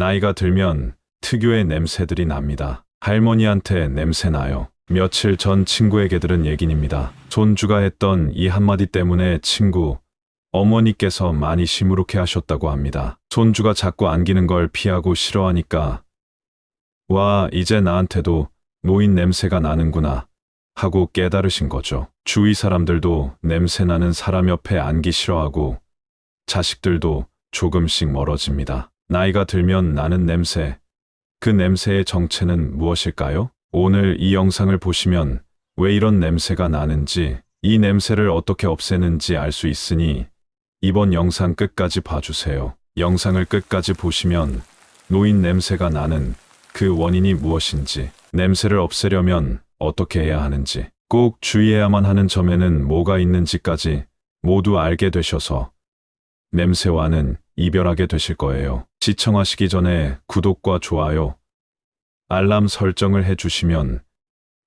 나이가 들면 특유의 냄새들이 납니다. 할머니한테 냄새 나요. 며칠 전 친구에게 들은 얘기입니다. 손주가 했던 이 한마디 때문에 어머니께서 많이 시무룩해 하셨다고 합니다. 손주가 자꾸 안기는 걸 피하고 싫어하니까 와, 이제 나한테도 노인 냄새가 나는구나 하고 깨달으신 거죠. 주위 사람들도 냄새 나는 사람 옆에 앉기 싫어하고 자식들도 조금씩 멀어집니다. 나이가 들면 나는 냄새, 그 냄새의 정체는 무엇일까요? 오늘 이 영상을 보시면 왜 이런 냄새가 나는지, 이 냄새를 어떻게 없애는지 알 수 있으니 이번 영상 끝까지 봐주세요. 영상을 끝까지 보시면 노인 냄새가 나는 그 원인이 무엇인지, 냄새를 없애려면 어떻게 해야 하는지, 꼭 주의해야만 하는 점에는 뭐가 있는지까지 모두 알게 되셔서 냄새와는 이별하게 되실 거예요. 시청하시기 전에 구독과 좋아요, 알람 설정을 해주시면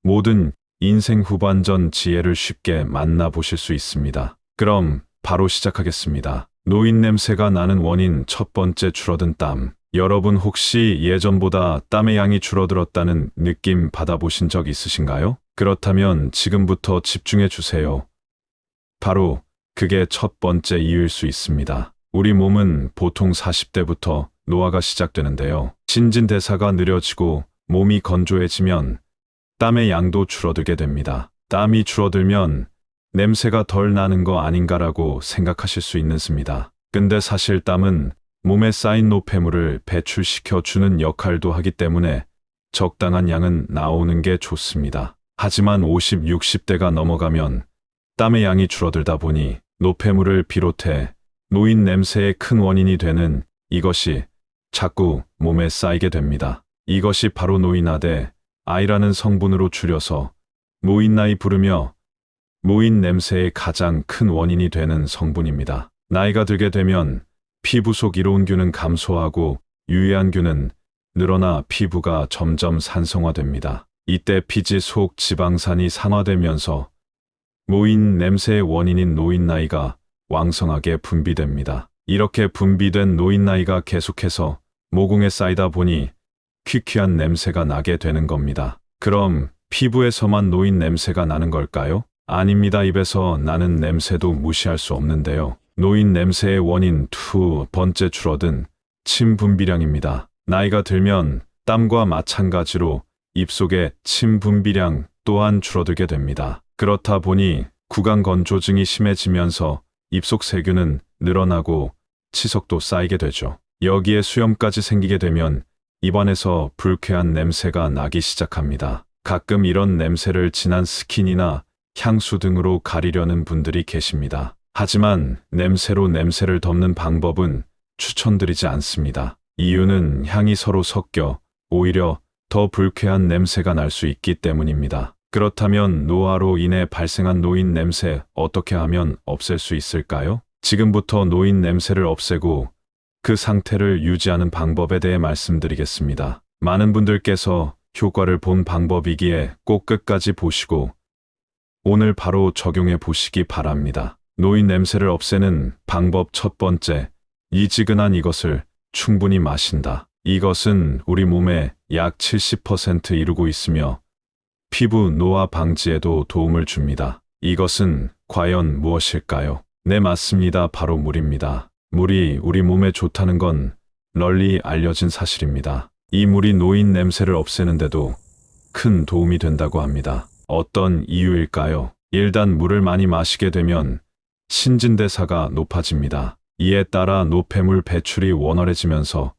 모든 인생 후반전 지혜를 쉽게 만나보실 수 있습니다. 그럼 바로 시작하겠습니다. 노인 냄새가 나는 원인 첫 번째, 줄어든 땀. 여러분 혹시 예전보다 땀의 양이 줄어들었다는 느낌 받아보신 적 있으신가요? 그렇다면 지금부터 집중해 주세요. 바로 그게 첫 번째 이유일 수 있습니다. 우리 몸은 보통 40대부터 노화가 시작되는데요. 신진대사가 느려지고 몸이 건조해지면 땀의 양도 줄어들게 됩니다. 땀이 줄어들면 냄새가 덜 나는 거 아닌가라고 생각하실 수 있습니다. 근데 사실 땀은 몸에 쌓인 노폐물을 배출시켜 주는 역할도 하기 때문에 적당한 양은 나오는 게 좋습니다. 하지만 50, 60대가 넘어가면 땀의 양이 줄어들다 보니 노폐물을 비롯해 노인 냄새의 큰 원인이 되는 이것이 자꾸 몸에 쌓이게 됩니다. 이것이 바로 노인화대, I라는 성분으로 줄여서 노인나이 부르며 노인 냄새의 가장 큰 원인이 되는 성분입니다. 나이가 들게 되면 피부 속 이로운균은 감소하고 유해한균은 늘어나 피부가 점점 산성화됩니다. 이때 피지 속 지방산이 산화되면서 노인 냄새의 원인인 노인나이가 왕성하게 분비됩니다. 이렇게 분비된 노인나이가 계속해서 모공에 쌓이다 보니 퀴퀴한 냄새가 나게 되는 겁니다. 그럼 피부에서만 노인 냄새가 나는 걸까요? 아닙니다. 입에서 나는 냄새도 무시할 수 없는데요. 노인 냄새의 원인 두 번째, 줄어든 침 분비량입니다. 나이가 들면 땀과 마찬가지로 입속의 침 분비량 또한 줄어들게 됩니다. 그렇다 보니 구강 건조증이 심해지면서 입속 세균은 늘어나고 치석도 쌓이게 되죠. 여기에 수염까지 생기게 되면 입안에서 불쾌한 냄새가 나기 시작합니다. 가끔 이런 냄새를 진한 스킨이나 향수 등으로 가리려는 분들이 계십니다. 하지만 냄새로 냄새를 덮는 방법은 추천드리지 않습니다. 이유는 향이 서로 섞여 오히려 더 불쾌한 냄새가 날 수 있기 때문입니다. 그렇다면 노화로 인해 발생한 노인 냄새 어떻게 하면 없앨 수 있을까요? 지금부터 노인 냄새를 없애고 그 상태를 유지하는 방법에 대해 말씀드리겠습니다. 많은 분들께서 효과를 본 방법이기에 꼭 끝까지 보시고 오늘 바로 적용해 보시기 바랍니다. 노인 냄새를 없애는 방법 첫 번째, 이지근한 이것을 충분히 마신다. 이것은 우리 몸의 약 70% 이루고 있으며 피부 노화 방지에도 도움을 줍니다. 이것은 과연 무엇일까요? 네, 맞습니다. 바로 물입니다. 물이 우리 몸에 좋다는 건 널리 알려진 사실입니다. 이 물이 노인 냄새를 없애는데도 큰 도움이 된다고 합니다. 어떤 이유일까요? 일단 물을 많이 마시게 되면 신진대사가 높아집니다. 이에 따라 노폐물 배출이 원활해지면서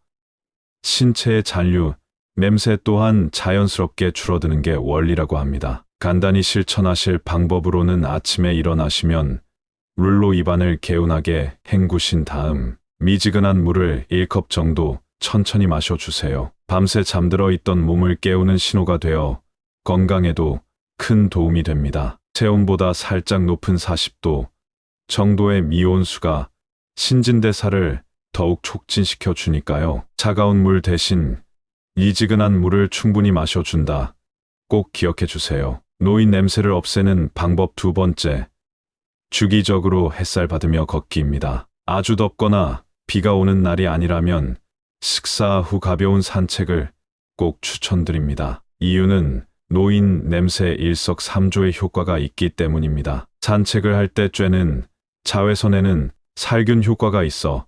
신체의 잔류, 냄새 또한 자연스럽게 줄어드는 게 원리라고 합니다. 간단히 실천하실 방법으로는 아침에 일어나시면 물로 입안을 개운하게 헹구신 다음 미지근한 물을 1컵 정도 천천히 마셔주세요. 밤새 잠들어 있던 몸을 깨우는 신호가 되어 건강에도 큰 도움이 됩니다. 체온보다 살짝 높은 40도 정도의 미온수가 신진대사를 더욱 촉진시켜 주니까요. 차가운 물 대신 이지근한 물을 충분히 마셔준다. 꼭 기억해 주세요. 노인 냄새를 없애는 방법 두 번째, 주기적으로 햇살 받으며 걷기입니다. 아주 덥거나 비가 오는 날이 아니라면 식사 후 가벼운 산책을 꼭 추천드립니다. 이유는 노인 냄새 일석삼조의 효과가 있기 때문입니다. 산책을 할 때 쬐는 자외선에는 살균 효과가 있어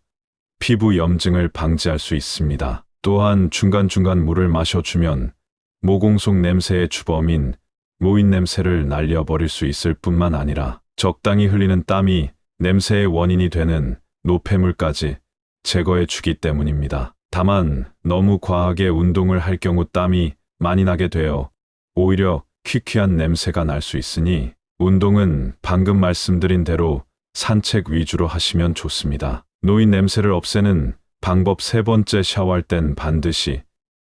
피부 염증을 방지할 수 있습니다. 또한 중간중간 물을 마셔주면 모공 속 냄새의 주범인 노인 냄새를 날려버릴 수 있을 뿐만 아니라 적당히 흘리는 땀이 냄새의 원인이 되는 노폐물까지 제거해 주기 때문입니다. 다만 너무 과하게 운동을 할 경우 땀이 많이 나게 되어 오히려 퀴퀴한 냄새가 날 수 있으니 운동은 방금 말씀드린 대로 산책 위주로 하시면 좋습니다. 노인 냄새를 없애는 방법 세 번째, 샤워할 땐 반드시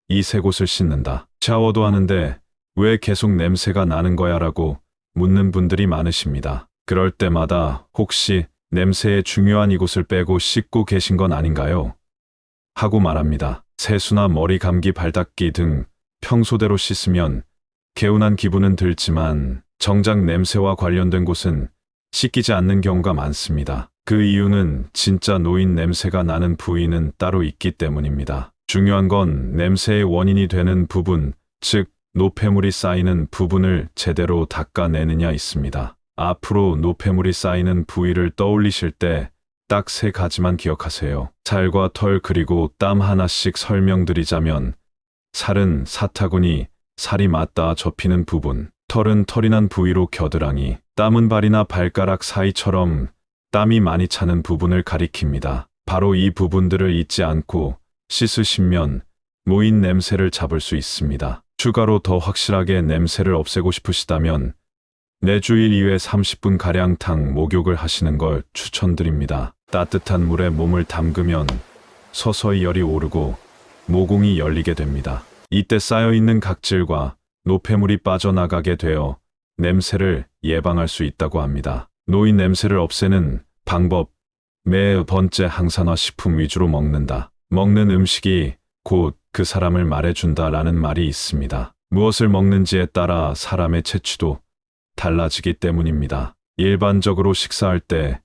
이 세 곳을 씻는다. 샤워도 하는데 왜 계속 냄새가 나는 거야 라고 묻는 분들이 많으십니다. 그럴 때마다 혹시 냄새의 중요한 이곳을 빼고 씻고 계신 건 아닌가요? 하고 말합니다. 세수나 머리 감기, 발 닦기 등 평소대로 씻으면 개운한 기분은 들지만 정작 냄새와 관련된 곳은 씻기지 않는 경우가 많습니다. 그 이유는 진짜 노인 냄새가 나는 부위는 따로 있기 때문입니다. 중요한 건 냄새의 원인이 되는 부분, 즉 노폐물이 쌓이는 부분을 제대로 닦아내느냐 있습니다. 앞으로 노폐물이 쌓이는 부위를 떠올리실 때 딱 세 가지만 기억하세요. 살과 털, 그리고 땀. 하나씩 설명드리자면 살은 사타구니, 살이 맞닿아 접히는 부분, 털은 털이 난 부위로 겨드랑이, 땀은 발이나 발가락 사이처럼 땀이 많이 차는 부분을 가리킵니다. 바로 이 부분들을 잊지 않고 씻으시면 노인 냄새를 잡을 수 있습니다. 추가로 더 확실하게 냄새를 없애고 싶으시다면 매주일 2회 30분가량 탕 목욕을 하시는 걸 추천드립니다. 따뜻한 물에 몸을 담그면 서서히 열이 오르고 모공이 열리게 됩니다. 이때 쌓여있는 각질과 노폐물이 빠져나가게 되어 냄새를 예방할 수 있다고 합니다. 노인 냄새를 없애는 방법, 네 번째, 항산화 식품 위주로 먹는다. 먹는 음식이 곧 그 사람을 말해준다라는 말이 있습니다. 무엇을 먹는지에 따라 사람의 체취도 달라지기 때문입니다. 일반적으로 식사할 때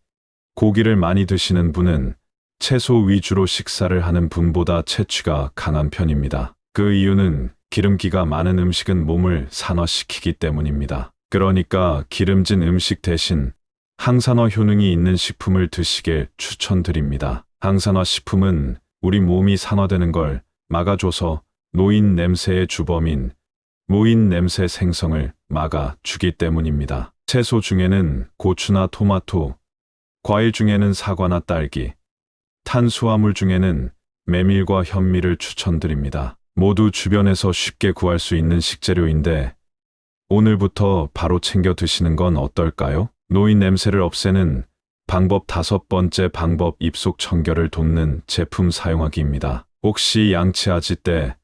고기를 많이 드시는 분은 채소 위주로 식사를 하는 분보다 체취가 강한 편입니다. 그 이유는 기름기가 많은 음식은 몸을 산화시키기 때문입니다. 그러니까 기름진 음식 대신 항산화 효능이 있는 식품을 드시길 추천드립니다. 항산화 식품은 우리 몸이 산화되는 걸 막아줘서 노인 냄새의 주범인 노인 냄새 생성을 막아주기 때문입니다. 채소 중에는 고추나 토마토, 과일 중에는 사과나 딸기, 탄수화물 중에는 메밀과 현미를 추천드립니다. 모두 주변에서 쉽게 구할 수 있는 식재료인데 오늘부터 바로 챙겨 드시는 건 어떨까요? 노인 냄새를 없애는 방법 다섯 번째 방법, 입속 청결을 돕는 제품 사용하기입니다. 혹시 양치하실 때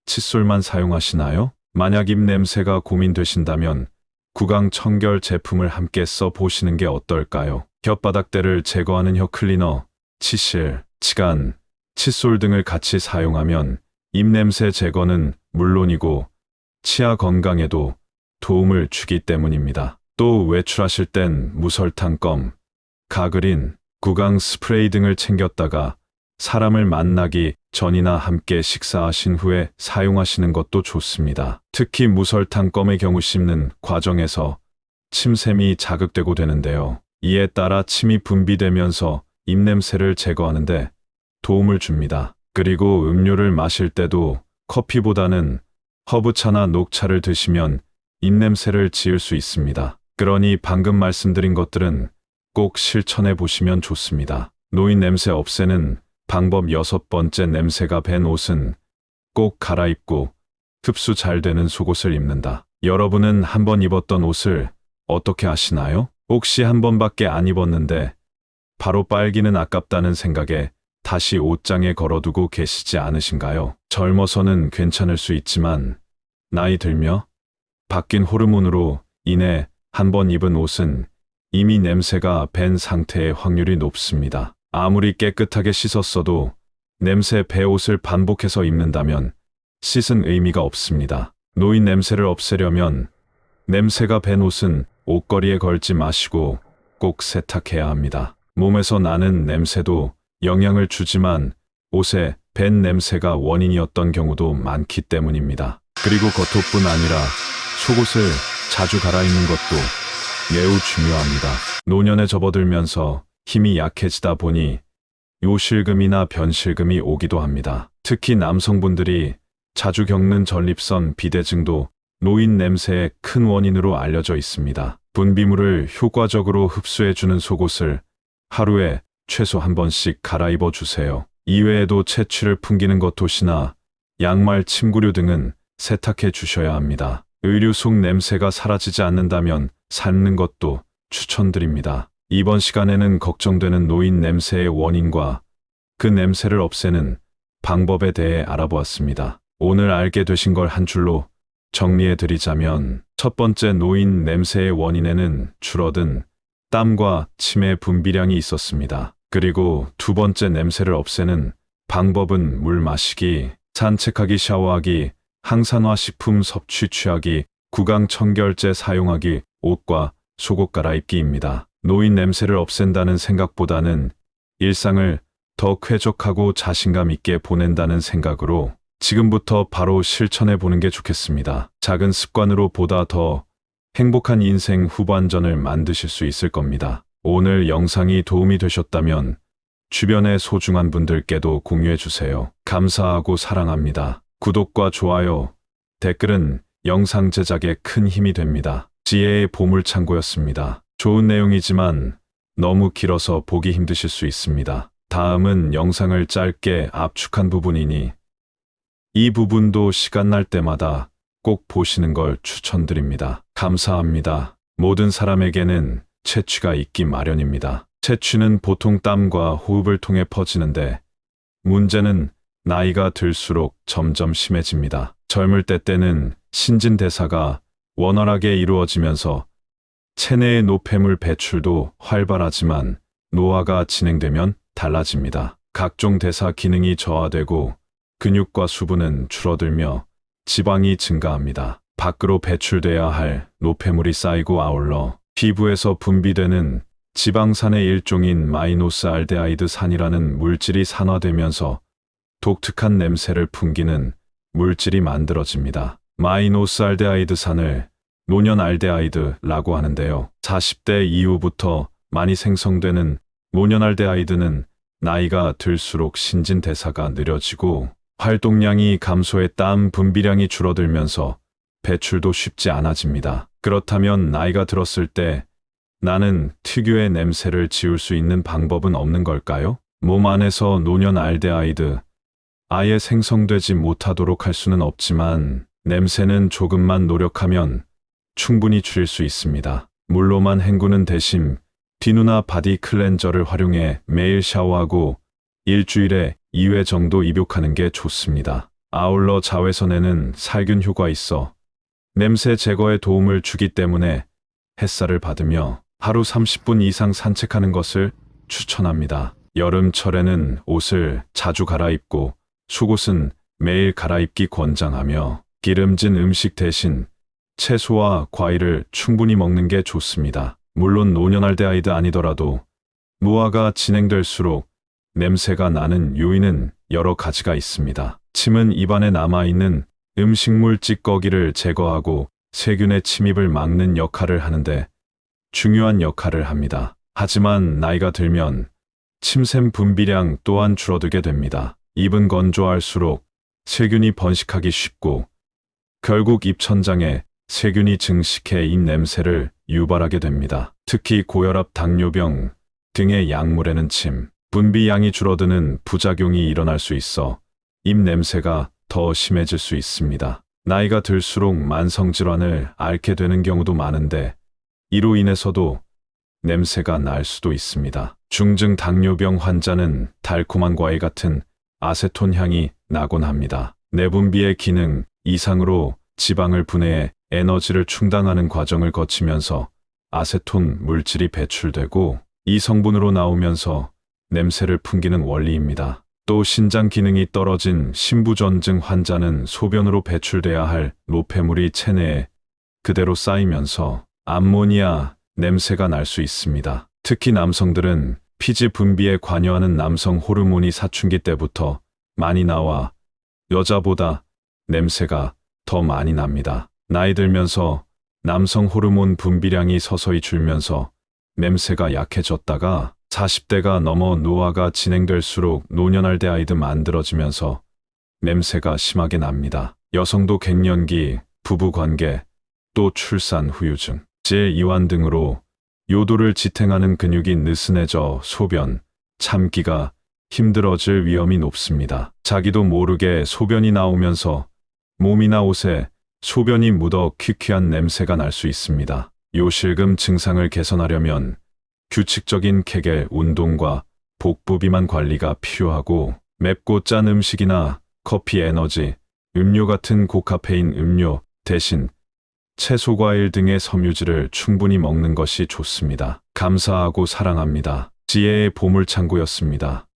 칫솔만 사용하시나요? 만약 입 냄새가 고민되신다면 구강 청결 제품을 함께 써보시는 게 어떨까요? 혓바닥대를 제거하는 혀 클리너, 치실, 치간, 칫솔 등을 같이 사용하면 입냄새 제거는 물론이고 치아 건강에도 도움을 주기 때문입니다. 또 외출하실 땐 무설탕 껌, 가그린, 구강 스프레이 등을 챙겼다가 사람을 만나기 전이나 함께 식사하신 후에 사용하시는 것도 좋습니다. 특히 무설탕 껌의 경우 씹는 과정에서 침샘이 자극되고 되는데요. 이에 따라 침이 분비되면서 입냄새를 제거하는데 도움을 줍니다. 그리고 음료를 마실 때도 커피보다는 허브차나 녹차를 드시면 입냄새를 지울 수 있습니다. 그러니 방금 말씀드린 것들은 꼭 실천해 보시면 좋습니다. 노인 냄새 없애는 방법 여섯 번째, 냄새가 밴 옷은 꼭 갈아입고 흡수 잘 되는 속옷을 입는다. 여러분은 한번 입었던 옷을 어떻게 아시나요? 혹시 한 번밖에 안 입었는데 바로 빨기는 아깝다는 생각에 다시 옷장에 걸어두고 계시지 않으신가요? 젊어서는 괜찮을 수 있지만 나이 들며 바뀐 호르몬으로 인해 한 번 입은 옷은 이미 냄새가 밴 상태의 확률이 높습니다. 아무리 깨끗하게 씻었어도 냄새 배 옷을 반복해서 입는다면 씻은 의미가 없습니다. 노인 냄새를 없애려면 냄새가 밴 옷은 옷걸이에 걸지 마시고 꼭 세탁해야 합니다. 몸에서 나는 냄새도 영향을 주지만 옷에 벤 냄새가 원인이었던 경우도 많기 때문입니다. 그리고 겉옷뿐 아니라 속옷을 자주 갈아입는 것도 매우 중요합니다. 노년에 접어들면서 힘이 약해지다 보니 요실금이나 변실금이 오기도 합니다. 특히 남성분들이 자주 겪는 전립선 비대증도 노인 냄새의 큰 원인으로 알려져 있습니다. 분비물을 효과적으로 흡수해주는 속옷을 하루에 최소 한 번씩 갈아입어 주세요. 이외에도 채취를 풍기는 겉옷이나 양말, 침구류 등은 세탁해 주셔야 합니다. 의류 속 냄새가 사라지지 않는다면 삶는 것도 추천드립니다. 이번 시간에는 걱정되는 노인 냄새의 원인과 그 냄새를 없애는 방법에 대해 알아보았습니다. 오늘 알게 되신 걸 한 줄로 정리해 드리자면, 첫 번째, 노인 냄새의 원인에는 줄어든 땀과 침의 분비량이 있었습니다. 그리고 두 번째, 냄새를 없애는 방법은 물 마시기, 산책하기, 샤워하기, 항산화 식품 섭취 취하기, 구강 청결제 사용하기, 옷과 속옷 갈아입기입니다. 노인 냄새를 없앤다는 생각보다는 일상을 더 쾌적하고 자신감 있게 보낸다는 생각으로 지금부터 바로 실천해 보는 게 좋겠습니다. 작은 습관으로 보다 더 행복한 인생 후반전을 만드실 수 있을 겁니다. 오늘 영상이 도움이 되셨다면 주변의 소중한 분들께도 공유해 주세요. 감사하고 사랑합니다. 구독과 좋아요, 댓글은 영상 제작에 큰 힘이 됩니다. 지혜의 보물창고였습니다. 좋은 내용이지만 너무 길어서 보기 힘드실 수 있습니다. 다음은 영상을 짧게 압축한 부분이니 이 부분도 시간 날 때마다 꼭 보시는 걸 추천드립니다. 감사합니다. 모든 사람에게는 채취가 있기 마련입니다. 채취는 보통 땀과 호흡을 통해 퍼지는데 문제는 나이가 들수록 점점 심해집니다. 젊을 때는 신진대사가 원활하게 이루어지면서 체내의 노폐물 배출도 활발하지만 노화가 진행되면 달라집니다. 각종 대사 기능이 저하되고 근육과 수분은 줄어들며 지방이 증가합니다. 밖으로 배출돼야 할 노폐물이 쌓이고 아울러 피부에서 분비되는 지방산의 일종인 마이노스알데하이드산이라는 물질이 산화되면서 독특한 냄새를 풍기는 물질이 만들어집니다. 마이노스알데하이드산을 노년알데하이드라고 하는데요. 40대 이후부터 많이 생성되는 노년알데하이드는 나이가 들수록 신진대사가 느려지고 활동량이 감소해 땀 분비량이 줄어들면서 배출도 쉽지 않아집니다. 그렇다면 나이가 들었을 때 나는 특유의 냄새를 지울 수 있는 방법은 없는 걸까요? 몸 안에서 노년알데하이드 아예 생성되지 못하도록 할 수는 없지만 냄새는 조금만 노력하면 충분히 줄일 수 있습니다. 물로만 헹구는 대신 비누나 바디 클렌저를 활용해 매일 샤워하고 일주일에 2회 정도 입욕하는 게 좋습니다. 아울러 자외선에는 살균 효과 있어 냄새 제거에 도움을 주기 때문에 햇살을 받으며 하루 30분 이상 산책하는 것을 추천합니다. 여름철에는 옷을 자주 갈아입고 속옷은 매일 갈아입기 권장하며 기름진 음식 대신 채소와 과일을 충분히 먹는 게 좋습니다. 물론 노년알데하이드 아니더라도 노화가 진행될수록 냄새가 나는 요인은 여러 가지가 있습니다. 침은 입안에 남아있는 음식물 찌꺼기를 제거하고 세균의 침입을 막는 역할을 하는데 중요한 역할을 합니다. 하지만 나이가 들면 침샘 분비량 또한 줄어들게 됩니다. 입은 건조할수록 세균이 번식하기 쉽고 결국 입천장에 세균이 증식해 입 냄새를 유발하게 됩니다. 특히 고혈압, 당뇨병 등의 약물에는 침 분비량이 줄어드는 부작용이 일어날 수 있어 입 냄새가 더 심해질 수 있습니다. 나이가 들수록 만성질환을 앓게 되는 경우도 많은데 이로 인해서도 냄새가 날 수도 있습니다. 중증 당뇨병 환자는 달콤한 과일 같은 아세톤 향이 나곤 합니다. 내분비의 기능 이상으로 지방을 분해해 에너지를 충당하는 과정을 거치면서 아세톤 물질이 배출되고 이 성분으로 나오면서 냄새를 풍기는 원리입니다. 또 신장 기능이 떨어진 신부전증 환자는 소변으로 배출돼야 할 노폐물이 체내에 그대로 쌓이면서 암모니아 냄새가 날 수 있습니다. 특히 남성들은 피지 분비에 관여하는 남성 호르몬이 사춘기 때부터 많이 나와 여자보다 냄새가 더 많이 납니다. 나이 들면서 남성 호르몬 분비량이 서서히 줄면서 냄새가 약해졌다가 40대가 넘어 노화가 진행될수록 노년할대 아이도 만들어지면서 냄새가 심하게 납니다. 여성도 갱년기, 부부관계, 또 출산 후유증, 제2환 등으로 요도를 지탱하는 근육이 느슨해져 소변, 참기가 힘들어질 위험이 높습니다. 자기도 모르게 소변이 나오면서 몸이나 옷에 소변이 묻어 퀴퀴한 냄새가 날 수 있습니다. 요실금 증상을 개선하려면 규칙적인 케겔 운동과 복부 비만 관리가 필요하고 맵고 짠 음식이나 커피, 에너지, 음료 같은 고카페인 음료 대신 채소, 과일 등의 섬유질을 충분히 먹는 것이 좋습니다. 감사하고 사랑합니다. 지혜의 보물창고였습니다.